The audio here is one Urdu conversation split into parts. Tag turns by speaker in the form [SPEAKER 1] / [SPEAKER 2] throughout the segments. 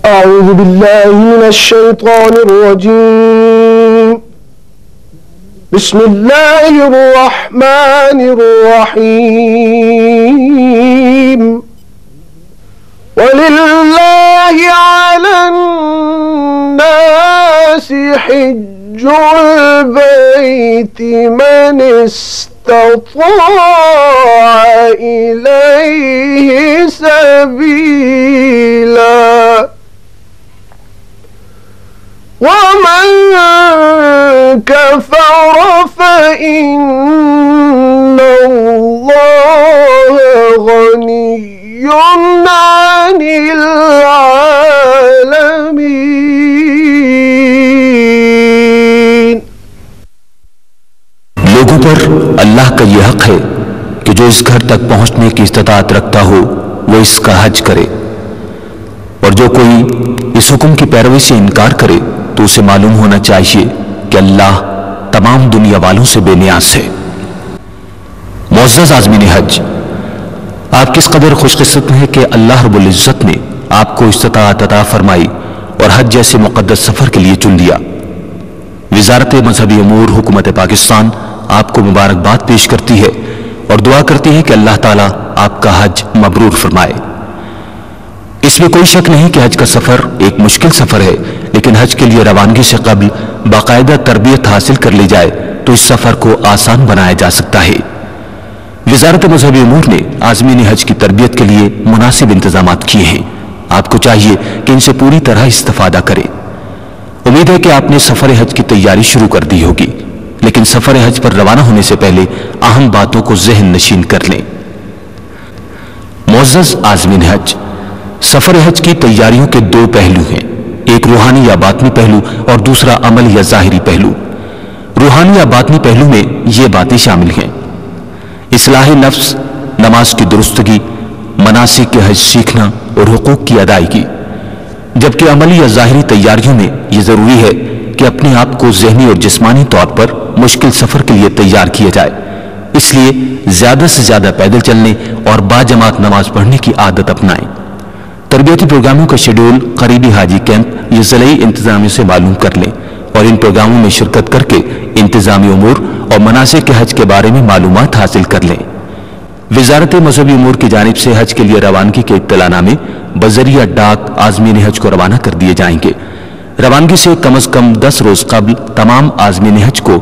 [SPEAKER 1] أعوذ بالله من الشيطان الرجيم. بسم الله الرحمن الرحيم. ولله على الناس حج البيت من استطاع إليه سبيلا ومن كفر فإن الله غني عن العالمين.
[SPEAKER 2] لوگوں پر اللہ کا یہ حق ہے کہ جو اس گھر تک پہنچنے کی استطاعت رکھتا ہو وہ اس کا حج کرے، اور جو کوئی اس حکم کی پیروی سے انکار کرے تو اسے معلوم ہونا چاہیے کہ اللہ تمام دنیا والوں سے بے نیاز ہے. معزز عازمین حج، آپ کس قدر خوش قسمت ہیں کہ اللہ رب العزت نے آپ کو استطاعت عطا فرمائی اور حج جیسے مقدس سفر کے لیے چن لیا. وزارت مذہبی امور حکومت پاکستان آپ کو مبارکباد پیش کرتی ہے اور دعا کرتی ہے کہ اللہ تعالیٰ آپ کا حج مبرور فرمائے. اس میں کوئی شک نہیں کہ حج کا سفر ایک مشکل سفر ہے، لیکن حج کے لیے روانگی سے قبل باقاعدہ تربیت حاصل کر لی جائے تو اس سفر کو آسان بنایا جا سکتا ہے. وزارت مذہبی امور نے عازمین حج کی تربیت کے لیے مناسب انتظامات کیے ہیں. آپ کو چاہیے کہ ان سے پوری طرح استفادہ کریں. امید ہے کہ آپ نے سفر حج کی تیاری شروع کر دی ہوگی، لیکن سفر حج پر روانہ ہونے سے پہلے اہم باتوں کو ذہن نشین کر لیں. معزز عازمین حج، سفر حج کی تیاریوں کے دو پہلو ہیں، ایک روحانی یا باطنی پہلو اور دوسرا عمل یا ظاہری پہلو. روحانی یا باطنی پہلو میں یہ باتیں شامل ہیں: اصلاح نفس، نماز کی درستگی، مناسک کے حج سیکھنا اور حقوق کی ادائیگی. جبکہ عملی یا ظاہری تیاریوں میں یہ ضروری ہے کہ اپنے آپ کو ذہنی اور جسمانی طور پر مشکل سفر کے لیے تیار کیا جائے. اس لیے زیادہ سے زیادہ پیدل چلنے اور باجماعت نماز پڑھنے کی عادت اپنائیں. تربیتی پروگراموں کا شیڈول قریبی حاجی کیمپ یا ضلعی انتظامیہ سے معلوم کر لیں اور ان پروگراموں میں شرکت کر کے انتظامی امور اور مناسک کے حج کے بارے میں معلومات حاصل کر لیں. وزارت مذہبی امور کی جانب سے حج کے لیے روانگی کے اطلاع نامے بذریعہ ڈاک عازمین حج کو روانہ کر دیے جائیں گے. روانگی سے کم از کم 10 روز قبل تمام عازمین حج کو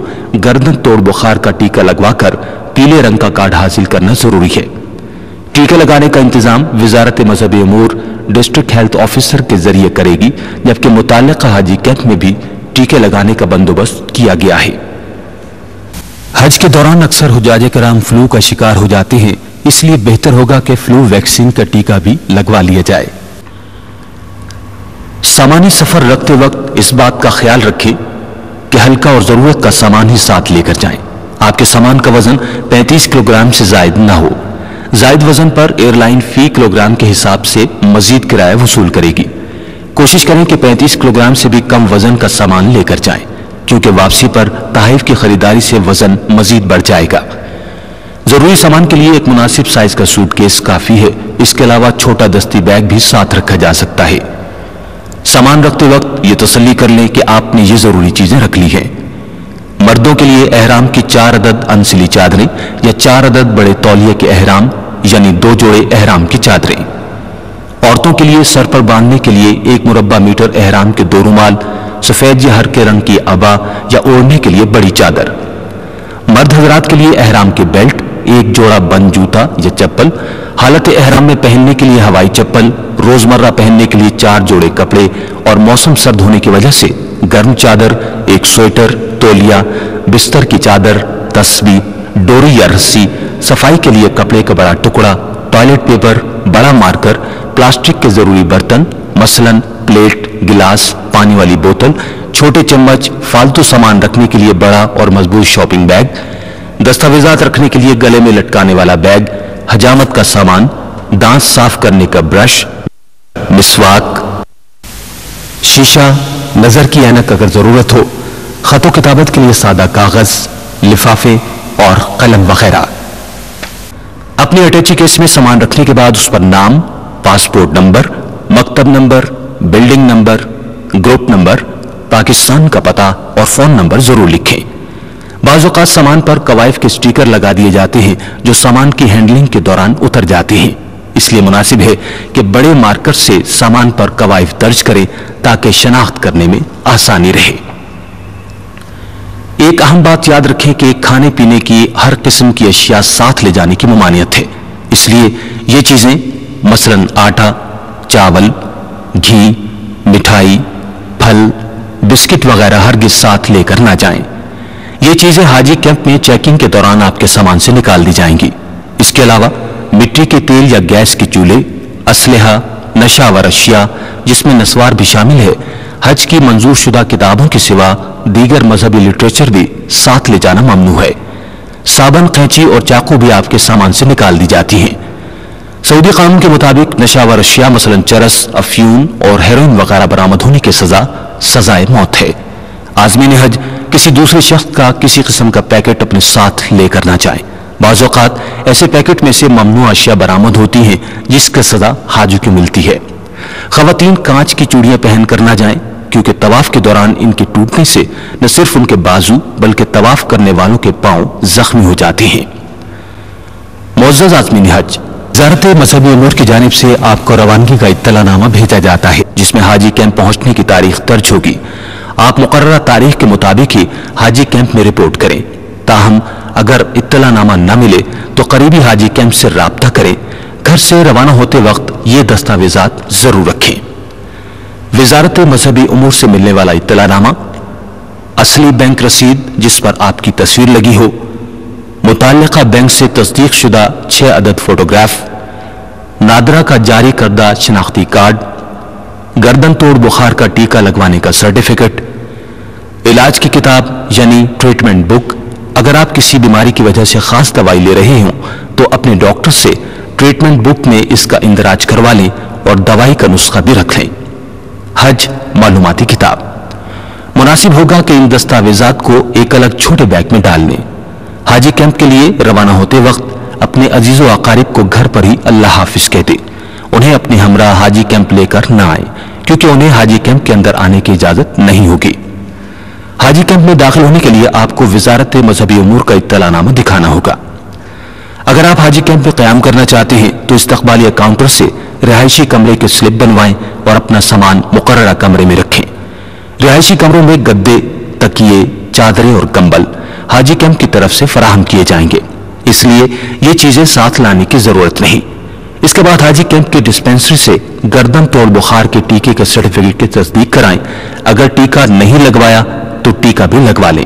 [SPEAKER 2] گردن توڑ بخار کا ٹیکہ لگوا کر پیلے رنگ کا کارڈ حاصل کرنا ضروری ہے. ٹیکہ لگانے کا انتظام وزارت مذہبی امور ڈسٹرکٹ ہیلتھ آفیسر کے ذریعے کرے گی، جبکہ متعلقہ حاجی کیمپ میں بھی ٹیکے لگانے کا بندوبست کیا گیا ہے. حج کے دوران اکثر حجاج کرام فلو کا شکار ہو جاتے ہیں، اس لیے بہتر ہوگا کہ فلو ویکسین کا ٹیکہ بھی لگوا لیا جائے. سامانی سفر رکھتے وقت اس بات کا خیال رکھیں کہ ہلکا اور ضرورت کا سامان ہی ساتھ لے کر جائیں. آپ کے سامان کا وزن 35 کلو گرام سے زائد نہ ہو. زائد وزن پر ایئر لائن فی کلو گرام کے حساب سے مزید کرایہ وصول کرے گی. کوشش کریں کہ 35 کلو گرام سے بھی کم وزن کا سامان لے کر جائیں، کیونکہ واپسی پر تحائف کی خریداری سے وزن مزید بڑھ جائے گا. ضروری سامان کے لیے ایک مناسب سائز کا سوٹ کیس کافی ہے. اس کے علاوہ چھوٹا دستی بیگ بھی ساتھ رکھا جا سکتا ہے. سامان رکھتے وقت یہ تسلی کر لیں کہ آپ نے یہ ضروری چیزیں رکھ لی ہیں. مردوں کے لیے احرام کی 4 عدد انسلی چادریں یا 4 عدد بڑے تولیے کے احرام یعنی 2 جوڑے احرام کی چادریں. عورتوں کے لیے سر پر باندھنے کے لیے 1 مربع میٹر احرام کے 2 رومال، سفید یا ہرکے رنگ کی عبا یا اوڑھنے کے لیے بڑی چادر. مرد حضرات کے لیے احرام کے بیلٹ، 1 جوڑا بند جوتا یا چپل، حالت احرام میں پہننے کے لیے ہوائی چپل، روزمرہ پہننے کے لیے 4 جوڑے کپڑے اور موسم سرد ہونے کی وجہ سے گرم چادر، 1 سویٹر، تولیہ، بستر کی چادر، تسبیح، ڈوری یا رسی، صفائی کے لیے کپڑے کا بڑا ٹکڑا، ٹوائلٹ پیپر، بڑا مارکر، پلاسٹک کے ضروری برتن مثلاً پلیٹ، گلاس، پانی والی بوتل، چھوٹے چمچ، فالتو سامان رکھنے کے لیے بڑا اور مضبوط شاپنگ بیگ، دستاویزات رکھنے کے لیے گلے میں لٹکانے والا بیگ، حجامت کا سامان، دانت صاف کرنے کا برش، مسواک، شیشہ، نظر کی اینک اگر ضرورت ہو، خط و کتابت کے لیے سادہ کاغذ، لفافے اور قلم وغیرہ. اپنے اٹیچی کیس میں سامان رکھنے کے بعد اس پر نام، پاسپورٹ نمبر، مکتب number, building number, group number, Pakistan کا پتہ اور فون نمبر ضرور لکھیں۔ بعض اوقات سامان پر کوائف کے سٹیکر لگا دیے جاتے ہیں جو سامان کی ہینڈلنگ کے دوران اتر جاتے ہیں، اس لیے مناسب ہے کہ بڑے مارکر سے سامان پر کوائف درج کریں تاکہ شناخت کرنے میں آسانی رہے۔ ایک اہم بات یاد رکھیں کہ کھانے پینے کی ہر قسم کی اشیاء ساتھ لے جانے کی ممانعت ہے، اس لیے یہ چیزیں مثلاً آٹا، چاول، گھی، مٹھائی، پھل، بسکٹ وغیرہ ہرگز ساتھ لے کر نہ جائیں۔ یہ چیزیں حاجی کیمپ میں چیکنگ کے دوران آپ کے سامان سے نکال دی جائیں گی۔ اس کے علاوہ مٹی کے تیل یا گیس کے چولہے، اسلحہ، نشہ آور اشیاء جس میں نسوار بھی شامل ہے، حج کی منظور شدہ کتابوں کے سوا دیگر مذہبی لٹریچر بھی ساتھ لے جانا ممنوع ہے۔ صابن، قینچی اور چاقو بھی آپ کے سامان سے نکال دی جاتی ہیں۔ سعودی قانون کے مطابق نشہ آور اشیاء مثلاً چرس، افیون اور ہیروئن وغیرہ برآمد ہونے کی سزا سزائے موت ہے۔ عازمین حج کسی دوسرے شخص کا کسی قسم کا پیکٹ اپنے ساتھ لے کر نہ جائیں۔ بعض اوقات ایسے پیکٹ میں سے ممنوع اشیاء برآمد ہوتی ہیں جس کا سزا حاجی کو ملتی ہے۔ خواتین کانچ کی چوڑیاں پہن کر نہ جائیں کیونکہ طواف کے دوران ان کے ٹوٹنے سے نہ صرف ان کے بازو بلکہ طواف کرنے والوں کے پاؤں زخمی ہو جاتے ہیں۔ معزز عازمین حج، وزارت مذہبی امور کی جانب سے آپ کو روانگی کا اطلاع نامہ بھیجا جاتا ہے جس میں حاجی کیمپ پہنچنے کی تاریخ درج ہوگی۔ آپ مقررہ تاریخ کے مطابق ہی حاجی کیمپ میں رپورٹ کریں۔ تاہم اگر اطلاع نامہ نہ ملے تو قریبی حاجی کیمپ سے رابطہ کریں۔ گھر سے روانہ ہوتے وقت یہ دستاویزات ضرور رکھیں: وزارت مذہبی امور سے ملنے والا اطلاع نامہ، اصلی بینک رسید جس پر آپ کی تصویر لگی ہو، متعلقہ بینک سے تصدیق شدہ 6 عدد فوٹوگراف، نادرہ کا جاری کردہ شناختی کارڈ، گردن توڑ بخار کا ٹیکہ لگوانے کا سرٹیفکیٹ، علاج کی کتاب یعنی ٹریٹمنٹ بک۔ اگر آپ کسی بیماری کی وجہ سے خاص دوائی لے رہے ہوں تو اپنے ڈاکٹر سے ٹریٹمنٹ بک میں اس کا اندراج کروا لیں اور دوائی کا نسخہ بھی رکھ لیں۔ حج معلوماتی کتاب، مناسب ہوگا کہ ان دستاویزات کو ایک الگ چھوٹے بیگ میں ڈال لیں۔ حاجی کیمپ کے لیے روانہ ہوتے وقت اپنے عزیز و اقارب کو گھر پر ہی اللہ حافظ کہہ دیں۔ انہیں اپنے ہمراہ حاجی کیمپ لے کر نہ آئیں کیونکہ انہیں حاجی کیمپ کے اندر آنے کی اجازت نہیں ہوگی۔ حاجی کیمپ میں داخل ہونے کے لیے آپ کو وزارت مذہبی امور کا اطلاع نامہ دکھانا ہوگا۔ اگر آپ حاجی کیمپ میں قیام کرنا چاہتے ہیں تو استقبالیہ کاؤنٹر سے رہائشی کمرے کے سلپ بنوائیں اور اپنا سامان مقررہ کمرے میں رکھیں۔ رہائشی کمروں میں گدے، تکیے، چادریں اور کمبل حاجی کیمپ کی طرف سے فراہم کیے جائیں گے، اس لیے یہ چیزیں ساتھ لانے کی ضرورت نہیں۔ اس کے بعد حاجی کیمپ کے ڈسپینسری سے گردن توڑ بخار کے ٹیکے کے سرٹیفکیٹ کی تصدیق کرائیں۔ اگر ٹیکہ نہیں لگوایا تو ٹیکہ بھی لگوا لیں۔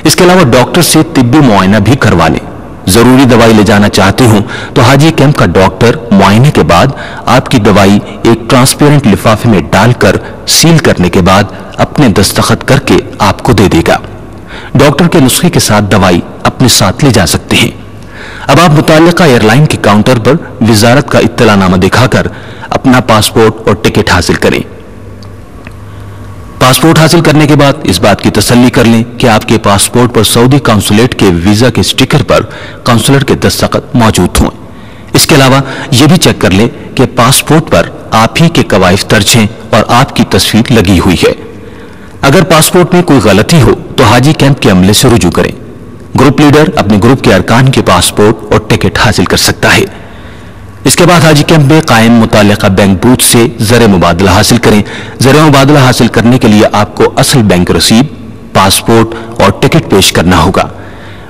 [SPEAKER 2] اس کے علاوہ ڈاکٹر سے طبی معائنہ بھی کروا لیں۔ ضروری دوائی لے جانا چاہتے ہوں تو حاجی کیمپ کا ڈاکٹر معائنے کے بعد آپ کی دوائی ایک ٹرانسپیرنٹ لفافے میں ڈال کر سیل کرنے کے بعد اپنے دستخط کر کے آپ کو دے دے گا۔ ڈاکٹر کے نسخے کے ساتھ دوائی اپنے ساتھ لے جا سکتے ہیں۔ اب آپ متعلقہ ایئر لائن کے کاؤنٹر پر وزارت کا اطلاع نامہ دکھا کر اپنا پاسپورٹ اور ٹکٹ حاصل کریں۔ پاسپورٹ حاصل کرنے کے بعد اس بات کی تسلی کر لیں کہ آپ کے پاسپورٹ پر سعودی قونصلیٹ کے ویزا کے سٹیکر پر قونصلر کے دستخط موجود ہوں۔ اس کے علاوہ یہ بھی چیک کر لیں کہ پاسپورٹ پر آپ ہی کے کوائف درج ہیں اور آپ کی تصویر لگی ہوئی ہے۔ اگر پاسپورٹ میں کوئی غلطی ہو تو حاجی کیمپ کے عملے سے رجوع کریں۔ گروپ لیڈر اپنے گروپ کے ارکان کے پاسپورٹ اور ٹکٹ حاصل کر سکتا ہے۔ اس کے بعد حاجی کیمپ میں قائم متعلقہ بینک بوتھ سے زر مبادلہ حاصل کریں۔ زر مبادلہ حاصل کرنے کے لیے آپ کو اصل بینک رسید، پاسپورٹ اور ٹکٹ پیش کرنا ہوگا۔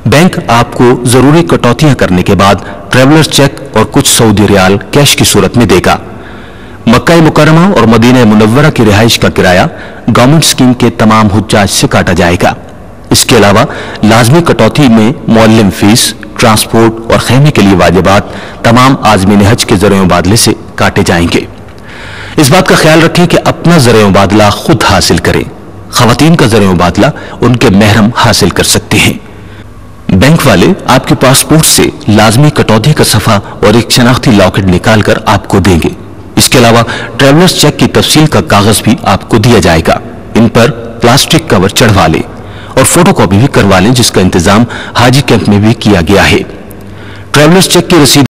[SPEAKER 2] بینک آپ کو ضروری کٹوتیاں کرنے کے بعد ٹریولر چیک اور کچھ سعودی ریال کیش کی صورت میں دے گا۔ مکہ مکرمہ اور مدینہ منورہ کی رہائش کا کرایہ گورنمنٹ اسکیم کے تمام حجاج سے کاٹا جائے گا۔ اس کے علاوہ لازمی کٹوتی میں معلم فیس، ٹرانسپورٹ اور خیمے کے لیے واجبات تمام عازمین حج کے زر مبادلے سے کاٹے جائیں گے۔ اس بات کا خیال رکھیں کہ اپنا زر مبادلہ خود حاصل کریں۔ خواتین کا زر مبادلہ ان کے محرم حاصل کر سکتے ہیں۔ بینک والے آپ کے پاسپورٹ سے لازمی کٹوتی کا صفحہ اور ایک شناختی لاکٹ نکال کر آپ کو دیں گے۔ اس کے علاوہ ٹریولرز چیک کی تفصیل کا کاغذ بھی آپ کو دیا جائے گا۔ ان پر پلاسٹک کور چڑھوا لیں اور فوٹو کاپی بھی کروا لیں، جس کا انتظام حاجی کیمپ میں بھی کیا گیا ہے۔ ٹریولرز چیک کی رسید